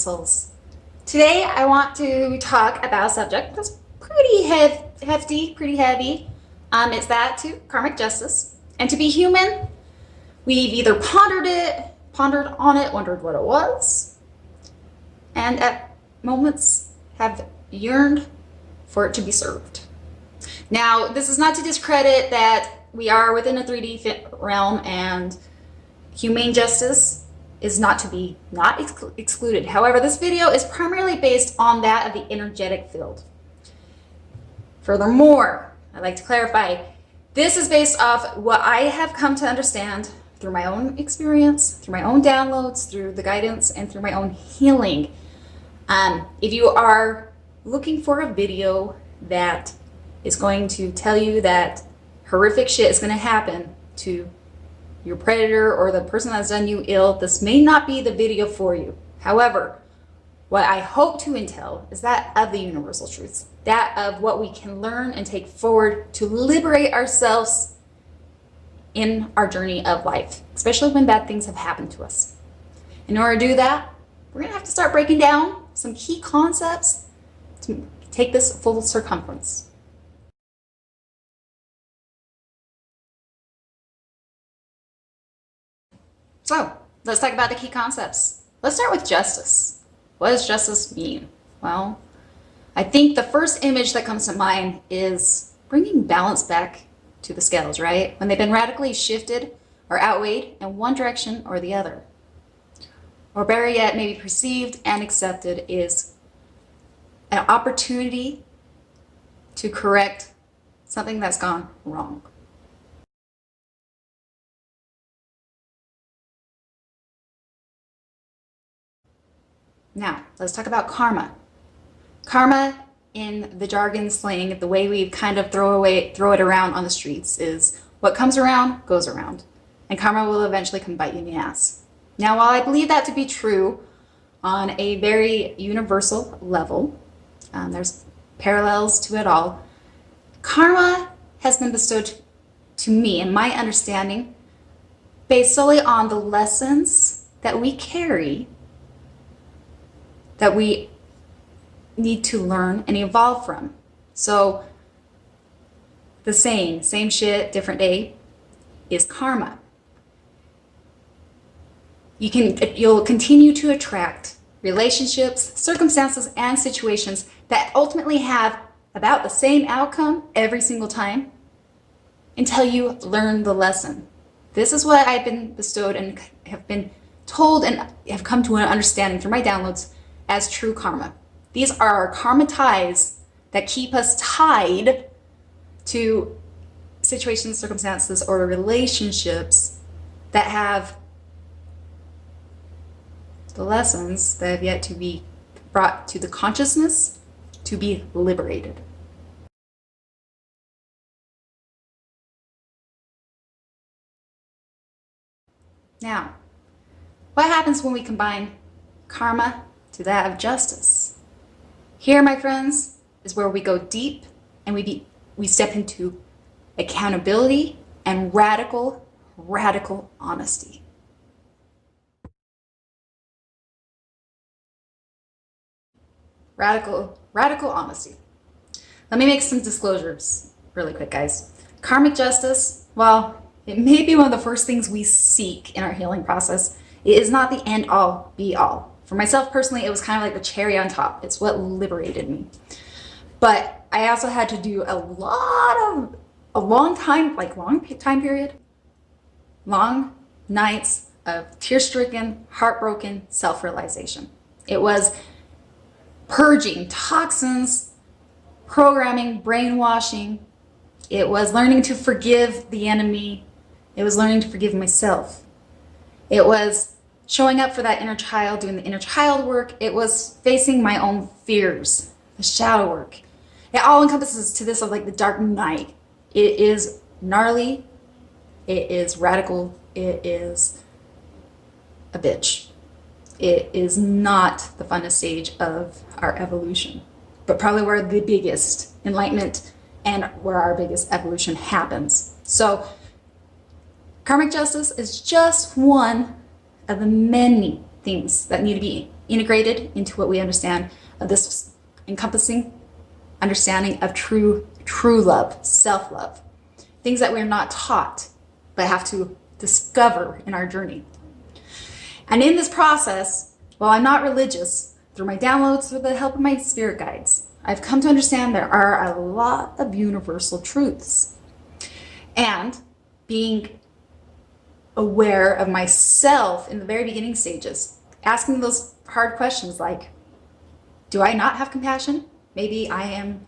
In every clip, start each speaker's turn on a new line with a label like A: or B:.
A: souls. Today I want to talk about a subject that's pretty hefty, pretty heavy. It's that to karmic justice. And to be human, we've either pondered on it, wondered what it was, and at moments have yearned for it to be served. Now, this is not to discredit that we are within a 3D realm and humane justice is not to be excluded. However, this video is primarily based on that of the energetic field. Furthermore, I'd like to clarify, this is based off what I have come to understand through my own experience, through my own downloads, through the guidance, and through my own healing. If you are looking for a video that is going to tell you that horrific shit is going to happen to your predator or the person that's done you ill, this may not be the video for you. However, what I hope to entail is that of the universal truths, that of what we can learn and take forward to liberate ourselves in our journey of life, especially when bad things have happened to us. In order to do that, we're going to have to start breaking down some key concepts to take this full circumference. So let's talk about the key concepts. Let's start with justice. What does justice mean? Well, I think the first image that comes to mind is bringing balance back to the scales, right? When they've been radically shifted or outweighed in one direction or the other. Or better yet, maybe perceived and accepted is an opportunity to correct something that's gone wrong. Now, let's talk about karma. Karma, in the jargon slang, the way we kind of throw it around on the streets, is what comes around goes around, and karma will eventually come bite you in the ass. Now, while I believe that to be true on a very universal level, there's parallels to it all. Karma has been bestowed to me, in my understanding, based solely on the lessons that we carry, that we need to learn and evolve from. So the saying, same shit, different day, is karma. You'll continue to attract relationships, circumstances, and situations that ultimately have about the same outcome every single time until you learn the lesson. This is what I've been bestowed and have been told and have come to an understanding through my downloads as true karma. These are our karma ties that keep us tied to situations, circumstances, or relationships that have the lessons that have yet to be brought to the consciousness to be liberated. Now, what happens when we combine karma to that of justice? Here, my friends, is where we go deep and we step into accountability and radical honesty. Radical honesty. Let me make some disclosures really quick, guys. Karmic justice, well, it may be one of the first things we seek in our healing process. It is not the end all be all. For myself personally, it was kind of like the cherry on top. It's what liberated me. But I also had to do a long time period, long nights of tear-stricken, heartbroken self-realization. It was purging toxins, programming, brainwashing. It was learning to forgive the enemy. It was learning to forgive myself. It was showing up for that inner child, doing the inner child work. It was facing my own fears, the shadow work. It all encompasses to this of like the dark night. It is gnarly. It is radical. It is a bitch. It is not the funnest stage of our evolution, but probably where the biggest enlightenment and where our biggest evolution happens. So karmic justice is just one of the many things that need to be integrated into what we understand of this encompassing understanding of true love, self-love. Things that we're not taught, but have to discover in our journey. And in this process, while I'm not religious, through my downloads, through the help of my spirit guides, I've come to understand there are a lot of universal truths. And being aware of myself in the very beginning stages, asking those hard questions like, do I not have compassion? Maybe I am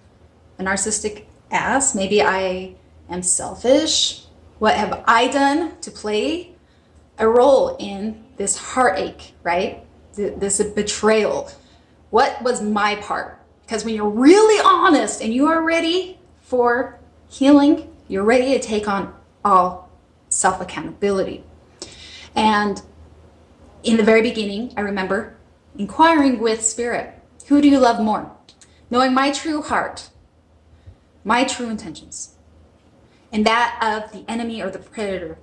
A: a narcissistic ass. Maybe I am selfish. What have I done to play a role in this heartache, right? This betrayal. What was my part? Because when you're really honest and you are ready for healing, you're ready to take on all self-accountability. And in the very beginning, I remember inquiring with spirit, who do you love more? Knowing my true heart, my true intentions, and that of the enemy or the predator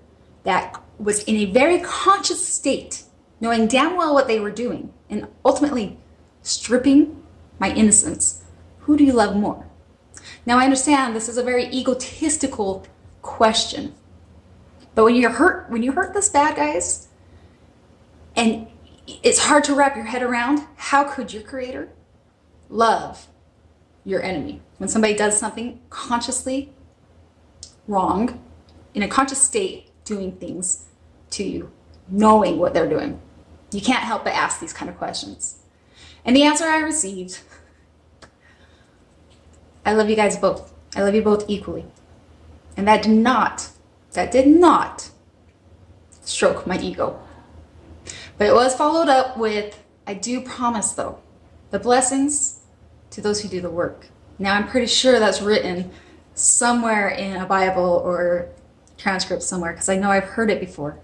A: that was in a very conscious state, knowing damn well what they were doing, and ultimately stripping my innocence. Who do you love more? Now I understand this is a very egotistical question, but when you hurt this bad, guys, and it's hard to wrap your head around, how could your creator love your enemy? When somebody does something consciously wrong, in a conscious state, doing things to you, knowing what they're doing, you can't help but ask these kind of questions. And the answer I received, I love you guys both. I love you both equally. And that did not stroke my ego. But it was followed up with, I do promise though, the blessings to those who do the work. Now I'm pretty sure that's written somewhere in a Bible or transcript somewhere, because I know I've heard it before.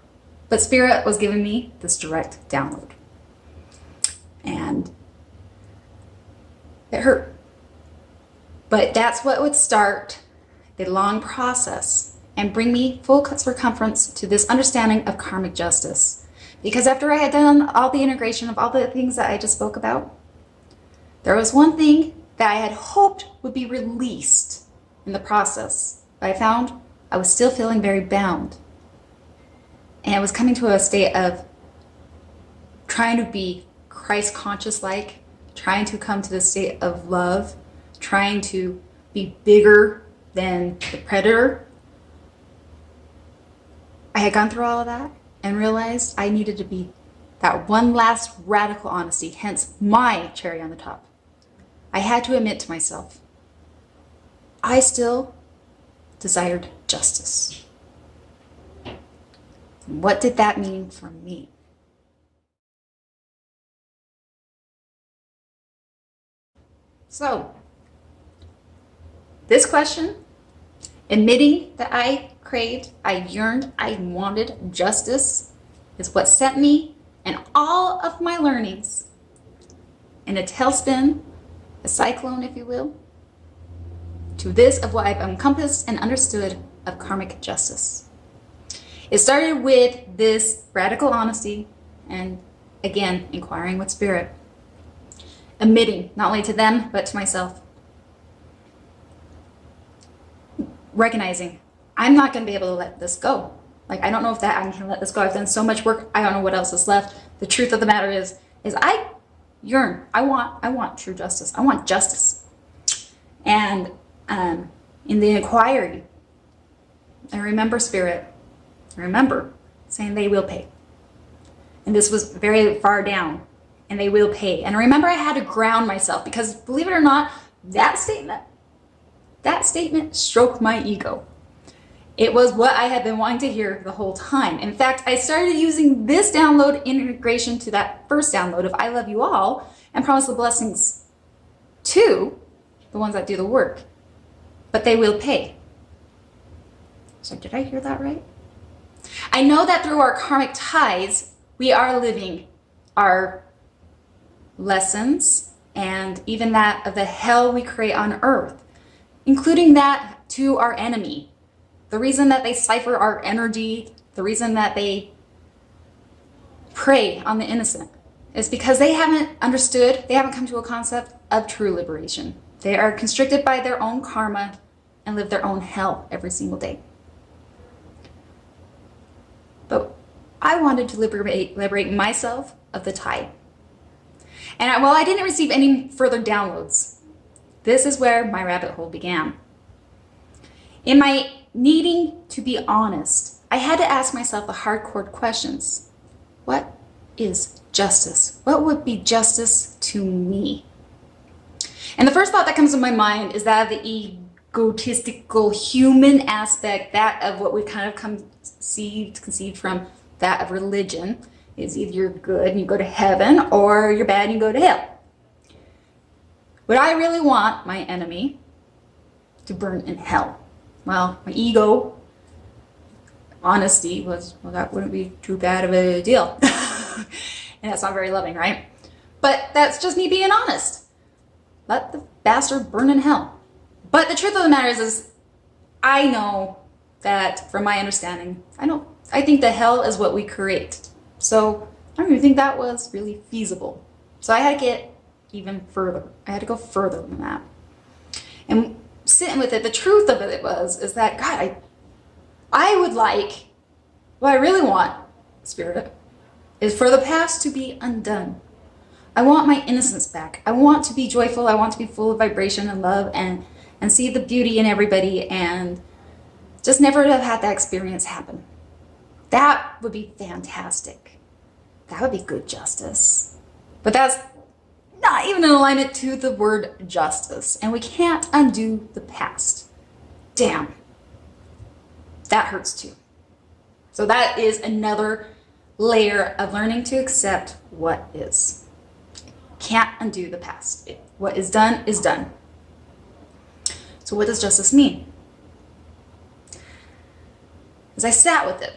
A: But Spirit was giving me this direct download. And it hurt. But that's what would start the long process and bring me full circumference to this understanding of karmic justice. Because after I had done all the integration of all the things that I just spoke about, there was one thing that I had hoped would be released in the process, but I found I was still feeling very bound. And I was coming to a state of trying to be Christ conscious-like, trying to come to the state of love, trying to be bigger than the predator. I had gone through all of that and realized I needed to be that one last radical honesty, hence my cherry on the top. I had to admit to myself, I still desired justice. What did that mean for me? So, this question, admitting that I craved, I yearned, I wanted justice, is what sent me and all of my learnings in a tailspin, a cyclone, if you will, to this of what I've encompassed and understood of karmic justice. It started with this radical honesty and, again, inquiring with spirit, admitting not only to them but to myself, recognizing I'm not going to be able to let this go. Like, I don't know if that I can let this go. I've done so much work. I don't know what else is left. The truth of the matter is I yearn. I want true justice. I want justice. And in the inquiry, I remember spirit. I remember saying they will pay. And this was very far down. And they will pay. And I remember I had to ground myself because, believe it or not, that statement stroked my ego. It was what I had been wanting to hear the whole time. In fact, I started using this download integration to that first download of I love you all and promise the blessings to the ones that do the work. But they will pay. So did I hear that right? I know that through our karmic ties, we are living our lessons and even that of the hell we create on earth, including that to our enemy. The reason that they cipher our energy, the reason that they prey on the innocent is because they haven't understood, they haven't come to a concept of true liberation. They are constricted by their own karma and live their own hell every single day. But I wanted to liberate myself of the tie. And while I didn't receive any further downloads, this is where my rabbit hole began. In my needing to be honest, I had to ask myself the hardcore questions. What is justice? What would be justice to me? And the first thought that comes to my mind is that of the egotistical human aspect, that of what we kind of conceived from that of religion, is either you're good and you go to heaven or you're bad and you go to hell. Would I really want my enemy to burn in hell? Well, my ego, honesty was, well, that wouldn't be too bad of a deal. And that's not very loving, right? But that's just me being honest. Let the bastard burn in hell. But the truth of the matter is I know that from my understanding, I think that hell is what we create. So I don't even think that was really feasible. So I had to get even further. I had to go further than that. And sitting with it, the truth of it is that, God, I would like, what I really want, Spirit, is for the past to be undone. I want my innocence back. I want to be joyful. I want to be full of vibration and love and see the beauty in everybody and just never have had that experience happen. That would be fantastic. That would be good justice. But that's not even in alignment to the word justice. And we can't undo the past. Damn. That hurts too. So that is another layer of learning to accept what is. Can't undo the past. What is done is done. So what does justice mean? As I sat with it,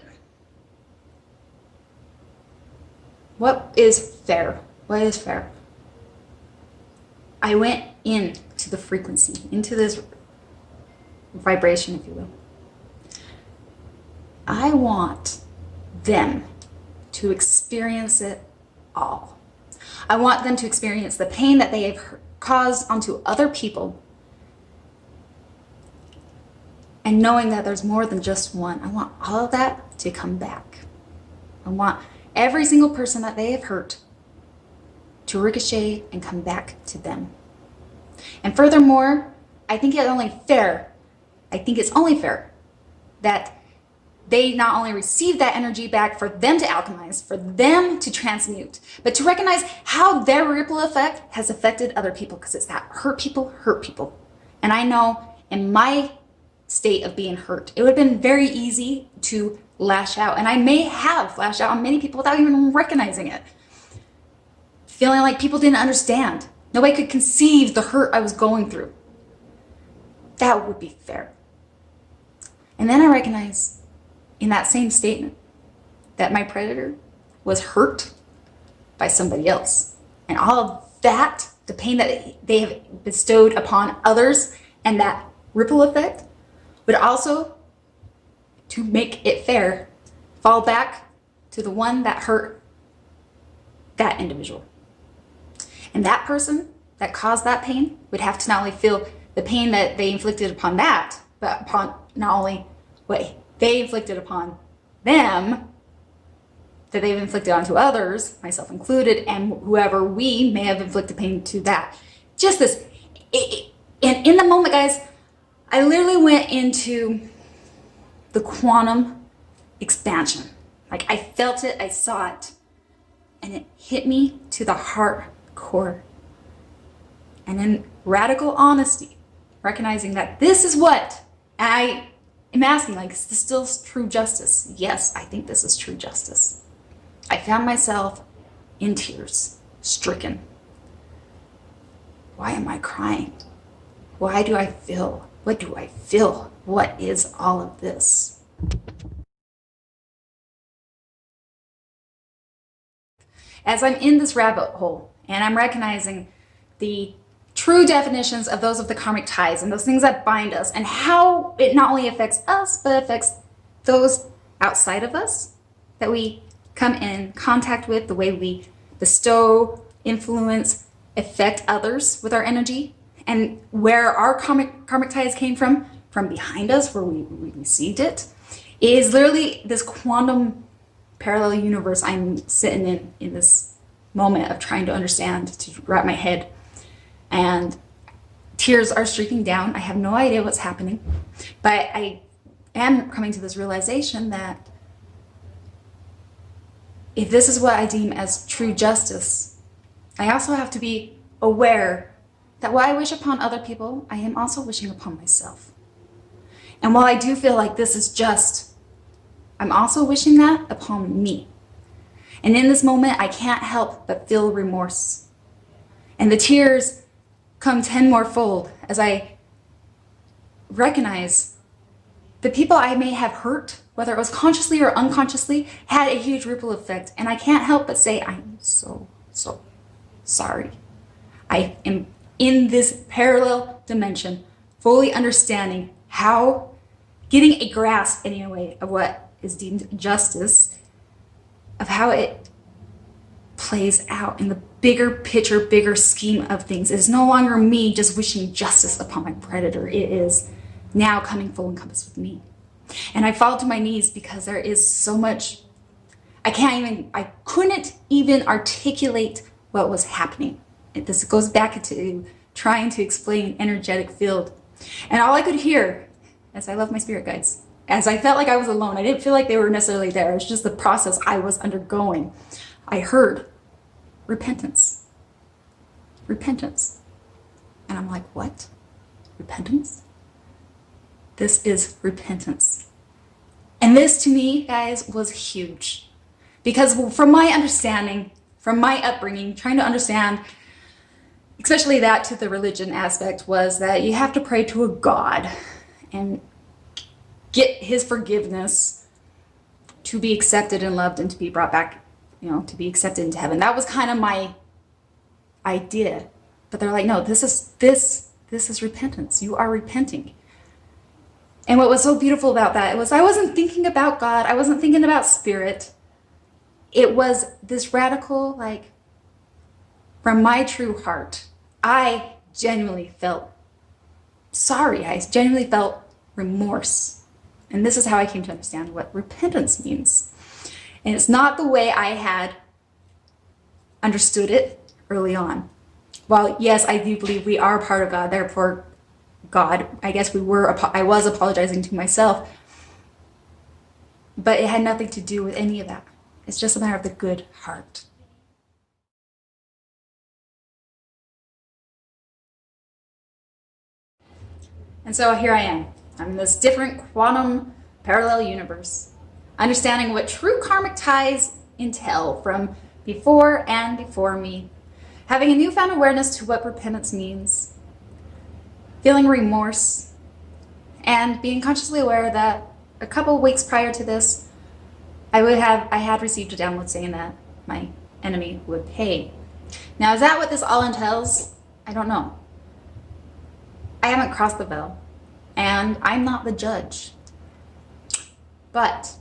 A: what is fair? What is fair? I went into the frequency, into this vibration, if you will. I want them to experience it all. I want them to experience the pain that they have caused onto other people. And knowing that there's more than just one. I want all of that to come back. I want every single person that they have hurt to ricochet and come back to them. And furthermore, I think it's only fair that they not only receive that energy back for them to alchemize, for them to transmute, but to recognize how their ripple effect has affected other people, because it's that hurt people. And I know in my state of being hurt, it would have been very easy to lash out. And I may have lashed out on many people without even recognizing it. Feeling like people didn't understand. Nobody could conceive the hurt I was going through. That would be fair. And then I recognize in that same statement that my predator was hurt by somebody else. And all of that, the pain that they have bestowed upon others and that ripple effect, would also, to make it fair, fall back to the one that hurt that individual. And that person that caused that pain would have to not only feel the pain that they inflicted upon that, but upon not only what they inflicted upon them, that they've inflicted onto others, myself included, and whoever we may have inflicted pain to that. Just this. And in the moment, guys, I literally went into the quantum expansion. Like I felt it, I saw it, and it hit me to the heart core. And in radical honesty, recognizing that this is what I am asking, like, is this still true justice? Yes, I think this is true justice. I found myself in tears, stricken. Why am I crying? Why do I feel? What do I feel? What is all of this? As I'm in this rabbit hole and I'm recognizing the true definitions of those of the karmic ties and those things that bind us and how it not only affects us, but affects those outside of us that we come in contact with, the bestow, influence, affect others with our energy. And where our karmic ties came from behind us, where we received it, is literally this quantum parallel universe I'm sitting in this moment of trying to understand, to wrap my head. And tears are streaking down. I have no idea what's happening, but I am coming to this realization that if this is what I deem as true justice, I also have to be aware that what I wish upon other people, I am also wishing upon myself. And while I do feel like this is just, I'm also wishing that upon me. And in this moment, I can't help but feel remorse. And the tears come 10 more fold as I recognize the people I may have hurt, whether it was consciously or unconsciously, had a huge ripple effect. And I can't help but say, I'm so sorry. I am in this parallel dimension, fully understanding how, getting a grasp anyway of what is deemed justice, of how it plays out in the bigger picture, bigger scheme of things. It is no longer me just wishing justice upon my predator. It is now coming full encompass with me. And I fall to my knees because there is so much, I couldn't even articulate what was happening. This goes back to trying to explain energetic field. And all I could hear, as I love my spirit guides, as I felt like I was alone, I didn't feel like they were necessarily there. It was just the process I was undergoing. I heard repentance. Repentance. And I'm like, what? Repentance? This is repentance. And this to me, guys, was huge. Because from my understanding, from my upbringing, trying to understand, especially that to the religion aspect, was that you have to pray to a God and get his forgiveness to be accepted and loved and to be brought back, to be accepted into heaven. That was kind of my idea. But they're like, no, this is repentance. You are repenting. And what was so beautiful about that was I wasn't thinking about God. I wasn't thinking about spirit. It was this radical, from my true heart, I genuinely felt sorry. I genuinely felt remorse. And this is how I came to understand what repentance means. And it's not the way I had understood it early on. While, yes, I do believe we are part of God, therefore God, I guess I was apologizing to myself. But it had nothing to do with any of that. It's just a matter of the good heart. And so here I am. I'm in this different quantum parallel universe, understanding what true karmic ties entail from before and before me, having a newfound awareness to what repentance means, feeling remorse, and being consciously aware that a couple weeks prior to this, I had received a download saying that my enemy would pay. Now, is that what this all entails? I don't know. I haven't crossed the veil, and I'm not the judge. But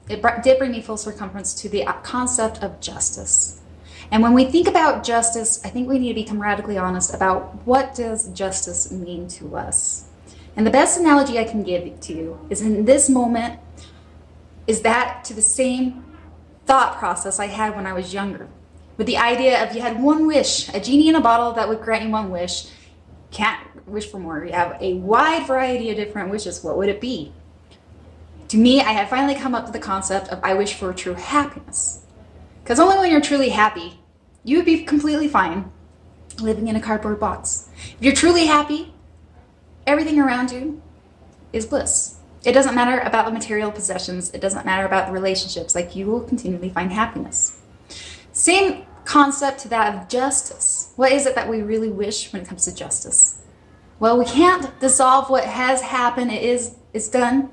A: it did bring me full circumference to the concept of justice. And when we think about justice, I think we need to become radically honest about what does justice mean to us. And the best analogy I can give to you is in this moment, is that to the same thought process I had when I was younger. With the idea of you had one wish, a genie in a bottle that would grant you one wish. Can't wish for more. You have a wide variety of different wishes. What would it be? To me, I had finally come up with the concept of I wish for true happiness. Because only when you're truly happy, you would be completely fine living in a cardboard box. If you're truly happy, everything around you is bliss. It doesn't matter about the material possessions. It doesn't matter about the relationships. You will continually find happiness. Same concept to that of justice. What is it that we really wish when it comes to justice? Well, we can't dissolve what has happened. It's done.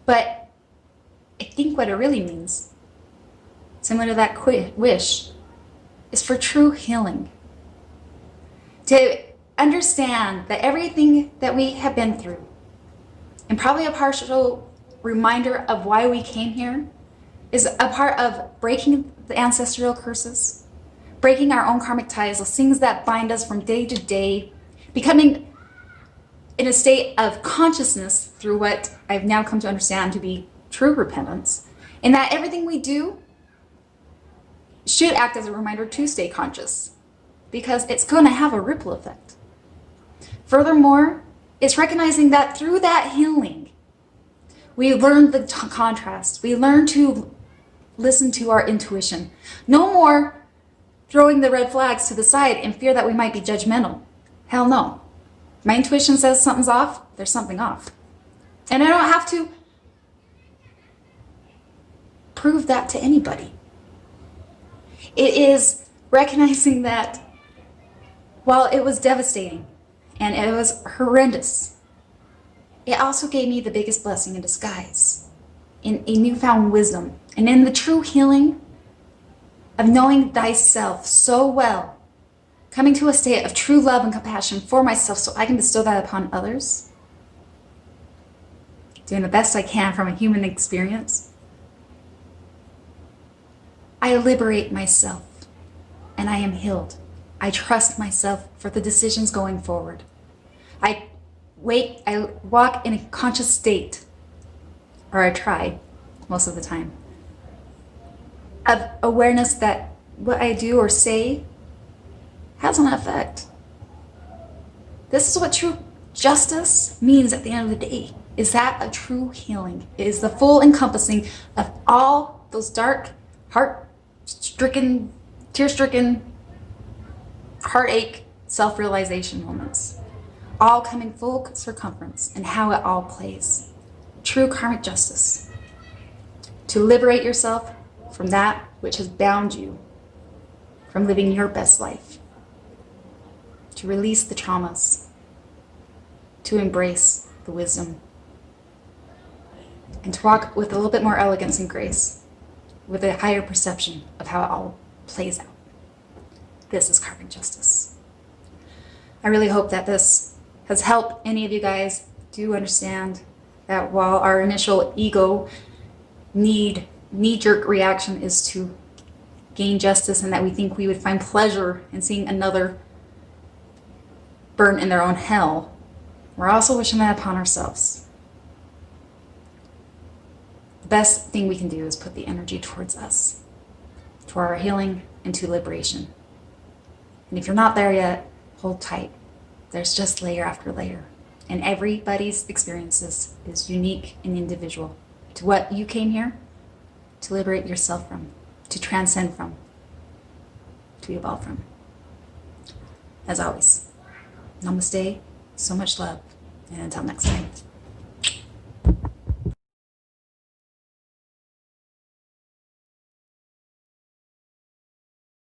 A: But I think what it really means, similar to that wish, is for true healing. To understand that everything that we have been through, and probably a partial reminder of why we came here, is a part of breaking the ancestral curses, breaking our own karmic ties, those things that bind us from day to day, becoming in a state of consciousness through what I've now come to understand to be true repentance, and that everything we do should act as a reminder to stay conscious, because it's going to have a ripple effect. Furthermore, it's recognizing that through that healing, we learn the contrast. We learn to listen to our intuition. No more throwing the red flags to the side in fear that we might be judgmental. Hell no. My intuition says something's off, there's something off. And I don't have to prove that to anybody. It is recognizing that while it was devastating and it was horrendous, it also gave me the biggest blessing in disguise, in a newfound wisdom, and in the true healing of knowing thyself so well, coming to a state of true love and compassion for myself so I can bestow that upon others, doing the best I can from a human experience. I liberate myself and I am healed. I trust myself for the decisions going forward. I walk in a conscious state, or I try most of the time, of awareness that what I do or say has an effect. This is what true justice means at the end of the day. Is that a true healing? It is the full encompassing of all those dark, heart-stricken, tear-stricken, heartache, self-realization moments, all coming full circumference and how it all plays. True karmic justice. To liberate yourself from that which has bound you from living your best life. To release the traumas. To embrace the wisdom. And to walk with a little bit more elegance and grace, with a higher perception of how it all plays out. This is karmic justice. I really hope that this has helped any of you guys do understand that while our initial ego knee-jerk reaction is to gain justice, and that we think we would find pleasure in seeing another burn in their own hell, we're also wishing that upon ourselves. The best thing we can do is put the energy towards us, to our healing and to liberation. And if you're not there yet, hold tight. There's just layer after layer. And everybody's experiences is unique and individual to what you came here to liberate yourself from, to transcend from, to evolve from. As always, namaste, so much love, and until next time.